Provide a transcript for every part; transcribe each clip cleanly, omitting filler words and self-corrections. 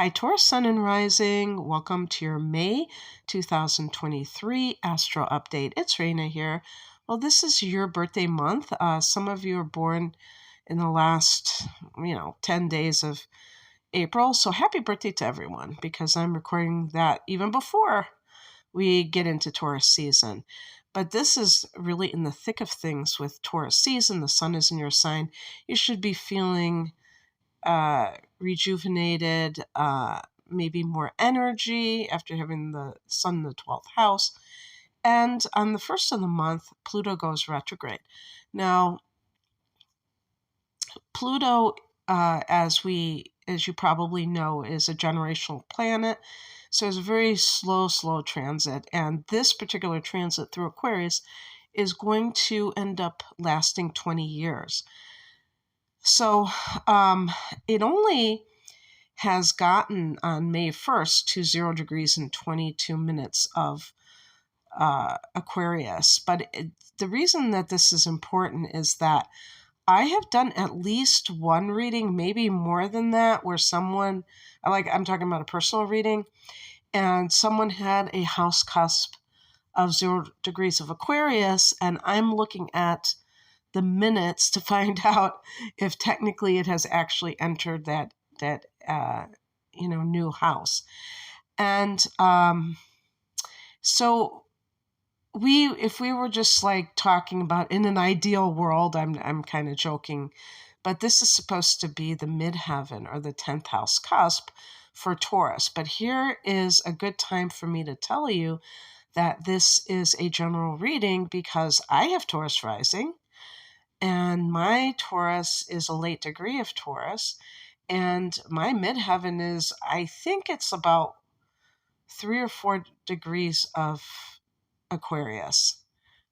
Hi, Taurus Sun and Rising. Welcome to your May 2023 Astro Update. It's Raina here. Well, this is your birthday month. Some of you are born in the last, 10 days of April. So happy birthday to everyone, because I'm recording that even before we get into Taurus season. But this is really in the thick of things with Taurus season. The sun is in your sign. You should be feeling rejuvenated, maybe more energy after having the sun in the 12th house. And on the first of the month, Pluto goes retrograde. Now, Pluto, as you probably know, is a generational planet. So it's a very slow transit. And this particular transit through Aquarius is going to end up lasting 20 years. So it only has gotten on May 1st to 0 degrees and 22 minutes of Aquarius. But the reason that this is important is that I have done at least one reading, maybe more than that, where someone, I'm talking about a personal reading, and someone had a house cusp of 0 degrees of Aquarius, and I'm looking at the minutes to find out if technically it has actually entered that new house. And so if we were just like talking about in an ideal world, I'm kind of joking, but this is supposed to be the midheaven or the 10th house cusp for Taurus. But here is a good time for me to tell you that this is a general reading, because I have Taurus rising, and my Taurus is a late degree of Taurus, and my midheaven is, I think it's about 3 or 4 degrees of Aquarius.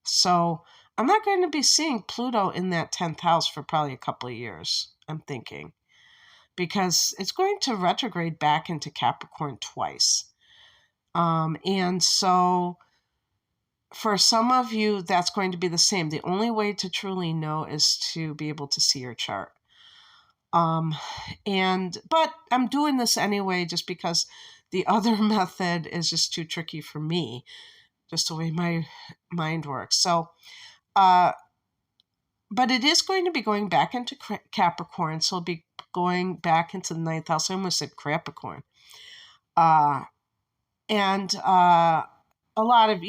So I'm not going to be seeing Pluto in that 10th house for probably a couple of years, I'm thinking, because it's going to retrograde back into Capricorn twice. And so for some of you, that's going to be the same. The only way to truly know is to be able to see your chart. But I'm doing this anyway, just because the other method is just too tricky for me, just the way my mind works. So, but it is going to be going back into Capricorn. So it'll be going back into the 9th house. I almost said Capricorn. A lot of,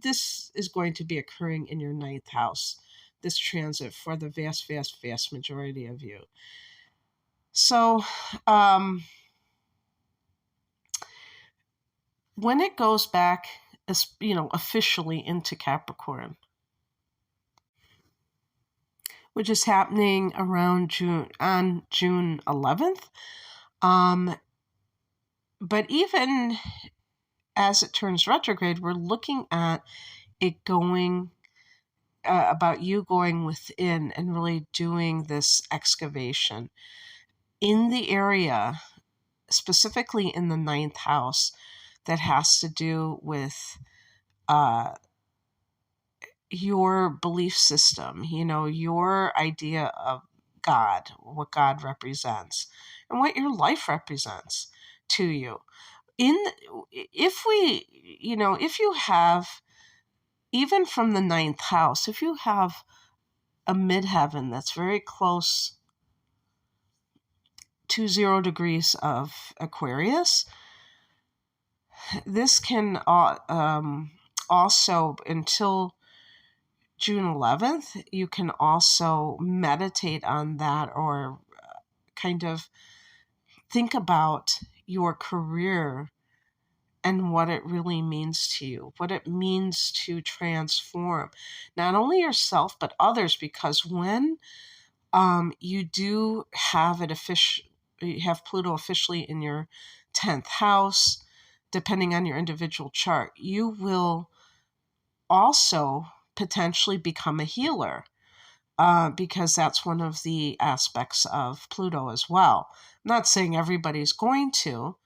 this is going to be occurring in your 9th house, this transit, for the vast majority of you. So when it goes back, officially into Capricorn, which is happening around June 11th. But even as it turns retrograde, we're looking at it going, about you going within and really doing this excavation in the area, specifically in the 9th house, that has to do with your belief system, your idea of God, what God represents, and what your life represents to you. If you have, even from the 9th house, if you have a midheaven that's very close to 0 degrees of Aquarius, this can also, until June 11th, you can also meditate on that, or kind of think about your career and what it really means to you, what it means to transform not only yourself but others. Because when you do have you have Pluto officially in your 10th house, depending on your individual chart, you will also potentially become a healer, because that's one of the aspects of Pluto as well. I'm not saying everybody's going to,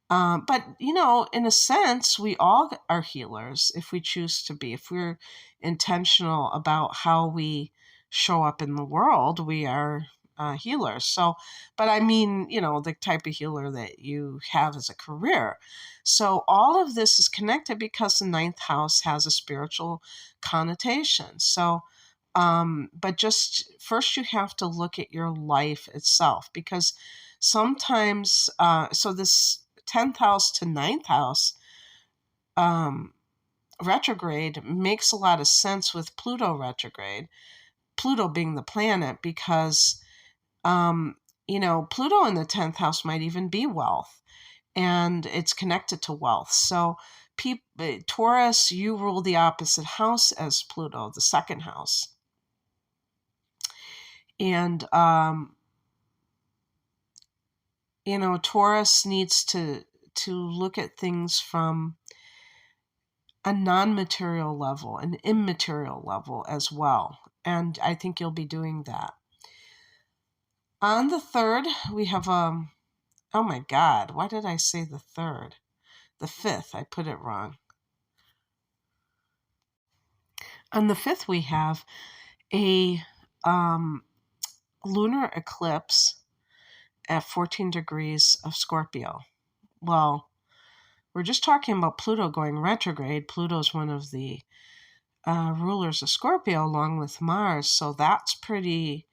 but, in a sense, we all are healers if we choose to be. If we're intentional about how we show up in the world, we are healers. So, but I mean, the type of healer that you have as a career. So all of this is connected because the ninth house has a spiritual connotation. So, but just first you have to look at your life itself, because sometimes, so this 10th house to ninth house, um, retrograde makes a lot of sense with Pluto retrograde, Pluto being the planet, because, Pluto in the 10th house might even be wealth, and it's connected to wealth. So, Taurus, you rule the opposite house as Pluto, the second house. And, Taurus needs to look at things from a non-material level, an immaterial level as well. And I think you'll be doing that. On the 3rd, we have, oh my God, why did I say the 3rd? The 5th, I put it wrong. On the 5th, we have a lunar eclipse at 14 degrees of Scorpio. Well, we're just talking about Pluto going retrograde. Pluto is one of the rulers of Scorpio along with Mars. So that's pretty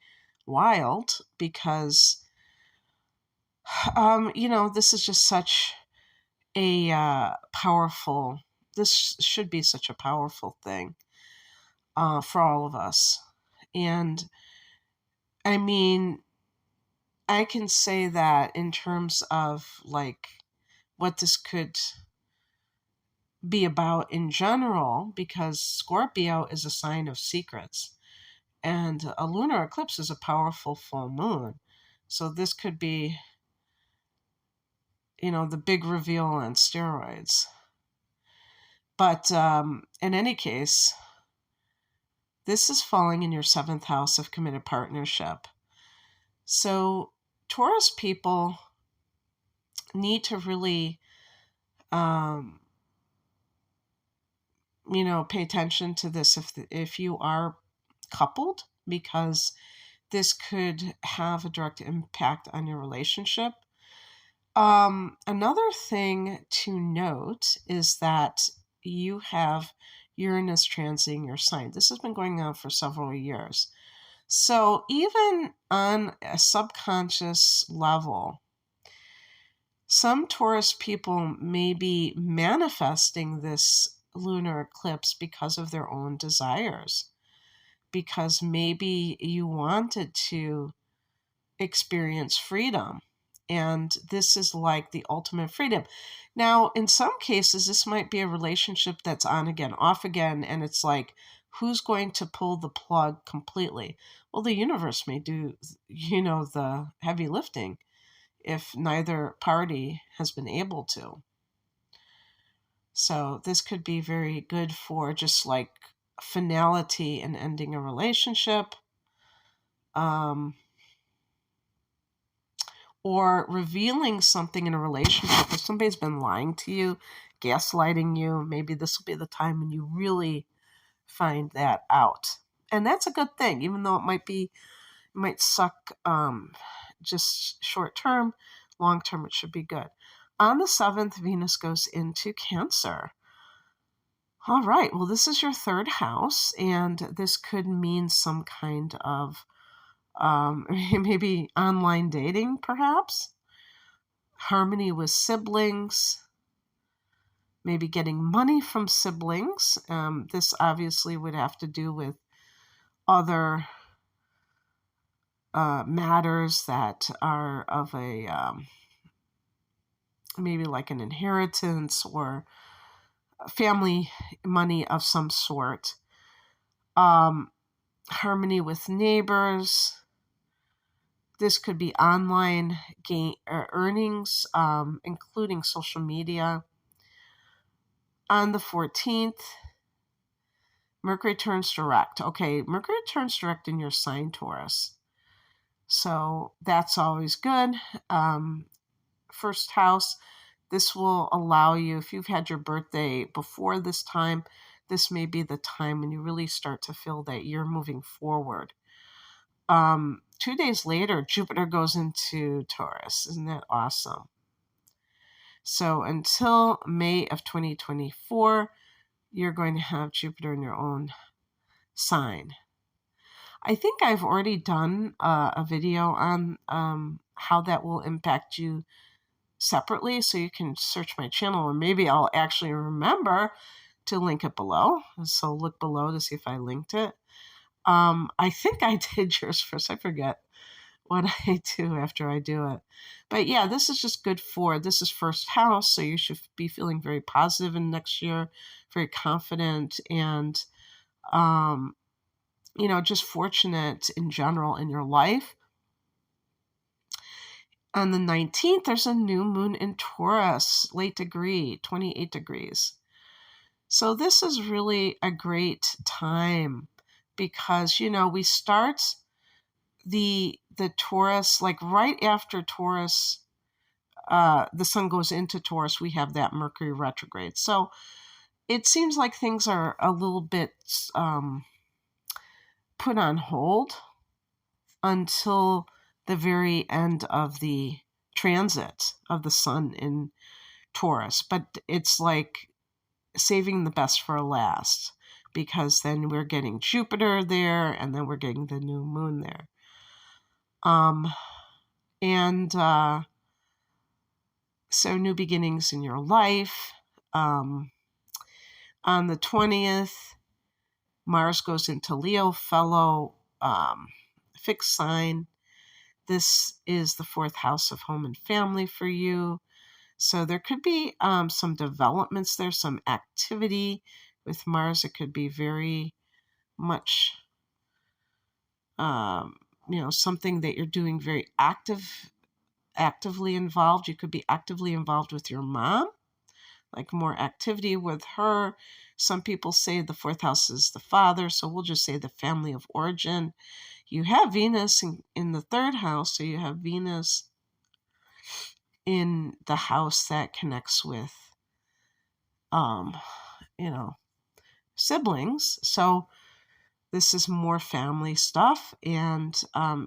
wild, because, this is just such a powerful, this should be such a powerful thing for all of us. And I mean, I can say that in terms of like what this could be about in general, because Scorpio is a sign of secrets, and a lunar eclipse is a powerful full moon. So this could be, the big reveal on steroids. But in any case, this is falling in your 7th house of committed partnership. So Taurus people need to really, pay attention to this if you are coupled, because this could have a direct impact on your relationship. Another thing to note is that you have Uranus transiting your sign. This has been going on for several years. So even on a subconscious level, some Taurus people may be manifesting this lunar eclipse because of their own desires, because maybe you wanted to experience freedom, and this is like the ultimate freedom. Now, in some cases, this might be a relationship that's on again, off again, and it's like, who's going to pull the plug completely? Well, the universe may do, the heavy lifting if neither party has been able to. So this could be very good for just like finality and ending a relationship, or revealing something in a relationship. If somebody's been lying to you, gaslighting you, maybe this will be the time when you really find that out. And that's a good thing, even though it might suck just short term. Long term, it should be good. On the 7th, Venus goes into Cancer. All right, well, this is your 3rd house, and this could mean some kind of maybe online dating, perhaps, harmony with siblings, maybe getting money from siblings. This obviously would have to do with other matters that are of a maybe like an inheritance or family money of some sort. Harmony with neighbors. This could be online gain earnings, including social media. On the 14th, Mercury turns direct. Okay, Mercury turns direct in your sign, Taurus. So that's always good. First house, this will allow you, if you've had your birthday before this time, this may be the time when you really start to feel that you're moving forward. 2 days later, Jupiter goes into Taurus. Isn't that awesome? So until May of 2024, you're going to have Jupiter in your own sign. I think I've already done a video on how that will impact you separately, so you can search my channel, or maybe I'll actually remember to link it below. So look below to see if I linked it. I think I did yours first. I forget what I do after I do it. But yeah, this is just good for, this is first house, so you should be feeling very positive in next year, very confident, and just fortunate in general in your life. On the 19th, there's a new moon in Taurus, late degree, 28 degrees. So this is really a great time because, we start the Taurus, like right after Taurus, the sun goes into Taurus, we have that Mercury retrograde. So it seems like things are a little bit put on hold until the very end of the transit of the sun in Taurus. But it's like saving the best for last, because then we're getting Jupiter there, and then we're getting the new moon there. So new beginnings in your life. On the 20th, Mars goes into Leo, fellow fixed sign. This is the 4th house of home and family for you. So there could be some developments there, some activity with Mars. It could be very much, something that you're doing very actively involved. You could be actively involved with your mom, like more activity with her. Some people say the 4th house is the father, so we'll just say the family of origin. You have Venus in the 3rd house, so you have Venus in the house that connects with, siblings. So this is more family stuff. And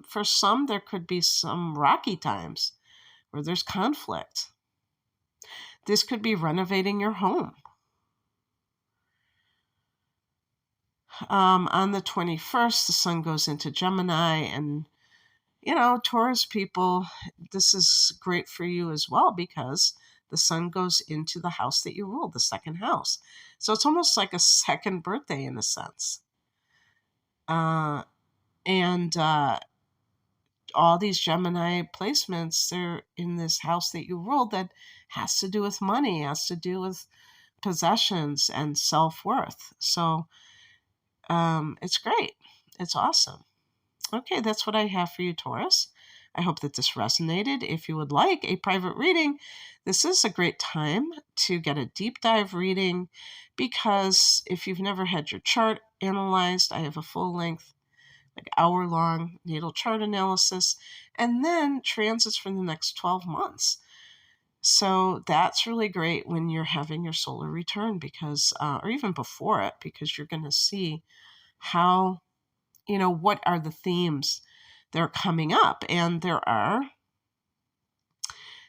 for some, there could be some rocky times where there's conflict. This could be renovating your home. On the 21st, the sun goes into Gemini, and Taurus people, this is great for you as well, because the sun goes into the house that you rule, the 2nd house. So it's almost like a second birthday in a sense. And all these Gemini placements, they're in this house that you ruled that has to do with money, has to do with possessions and self-worth. So it's great. It's awesome. Okay, that's what I have for you, Taurus. I hope that this resonated. If you would like a private reading, this is a great time to get a deep dive reading, because if you've never had your chart analyzed, I have a full-length, like hour-long natal chart analysis, and then transits for the next 12 months. So that's really great when you're having your solar return, because, or even before it, because you're going to see how, what are the themes that are coming up. And there are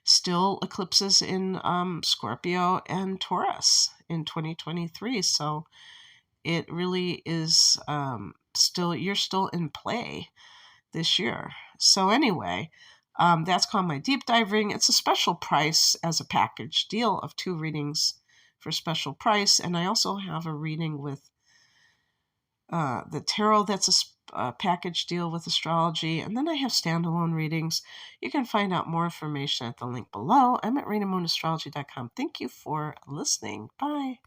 still eclipses in Scorpio and Taurus in 2023. So it really is you're still in play this year. So anyway, that's called my deep dive reading. It's a special price as a package deal of 2 readings for special price. And I also have a reading with the tarot, that's a package deal with astrology. And then I have standalone readings. You can find out more information at the link below. I'm at RainaMoonAstrology.com. Thank you for listening. Bye.